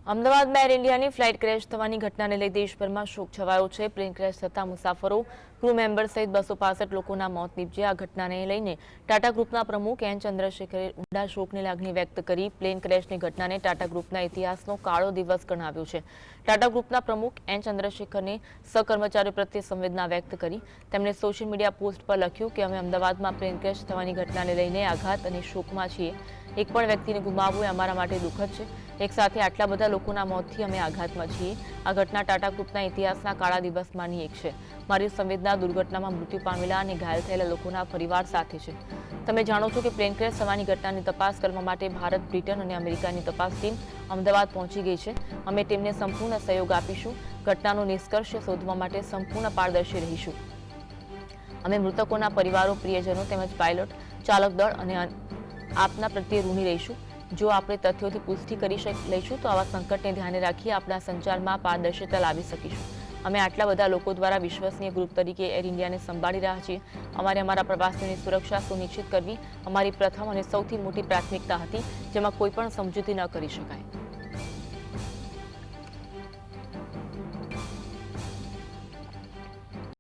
અમદાવાદમાં એર ઇન્ડિયાની flight crash થવાની ઘટનાને લઈ દેશભરમાં શોક છવાયો છે। પ્લેન ક્રેશ થતા મુસાફરો, ક્રૂ મેમ્બર સહિત 265 લોકોના મોત નીપજ્યા। આ ઘટનાને લઈને ટાટા ગ્રુપના પ્રમુખ એન ચંદ્રશેખરે ઊંડા શોકની લાગણી વ્યક્ત કરી। પ્લેન ક્રેશની ઘટનાને ટાટા ગ્રુપના ઇતિહાસનો કાળો દિવસ ગણાવ્યો છે। ટાટા ગ્રુપના પ્રમુખ એન ચંદ્રશેખરને સહકર્મચારીઓ પ્રત્યે સંવેદના વ્યક્ત કરી। તેમણે સોશિયલ મીડિયા પોસ્ટ પર લખ્યું કે અમે અમદાવાદમાં પ્લેન ક્રેશ થવાની ઘટનાને લઈને આઘાત અને શોકમાં છીએ। એક પણ વ્યક્તિને ગુમાવવું એ અમારા માટે દુઃખદ છે। એક સાથે આટલા બધા લોકોના મોતથી અમે આઘાતમાં છીએ। આ ઘટના ટાટા ગ્રુપના ઇતિહાસના કાળા દિવસમાંની એક છે। મારી સંવેદના દુર્ઘટનામાં મૃત્યુ પામેલા અને ઘાયલ થયેલા લોકોના પરિવાર સાથે છે। તમે જાણો છો કે પ્લેન ક્રેશ થવાની ઘટનાની તપાસ કરવા માટે ભારત, બ્રિટન અને અમેરિકાની તપાસ ટીમ અમદાવાદ પહોંચી ગઈ છે। અમે ટીમને સંપૂર્ણ સહયોગ આપીશું। ઘટનાનો નિષ્કર્ષ શોધવા માટે સંપૂર્ણ પારદર્શી રહીશું। અમે મૃતકોના પરિવારો, પ્રિયજનો તેમજ પાયલોટ, ચાલક દળ અને આપના પ્રત્યે ઋણી રહીશું। જો આપણે તથ્યોથી પુષ્ટિ કરી લઈશું તો આવા સંકટને ધ્યાને રાખી આપણા સંચારમાં પારદર્શિતા લાવી શકીશું। અમે આટલા બધા લોકો દ્વારા વિશ્વસનીય ગ્રુપ તરીકે એર ઇન્ડિયાને સંભાળી રહ્યા છીએ। અમારે અમારા પ્રવાસીઓની સુરક્ષા સુનિશ્ચિત કરવી અમારી પ્રથમ અને સૌથી મોટી પ્રાથમિકતા હતી, જેમાં કોઈ પણ સમજૂતી ન કરી શકાય।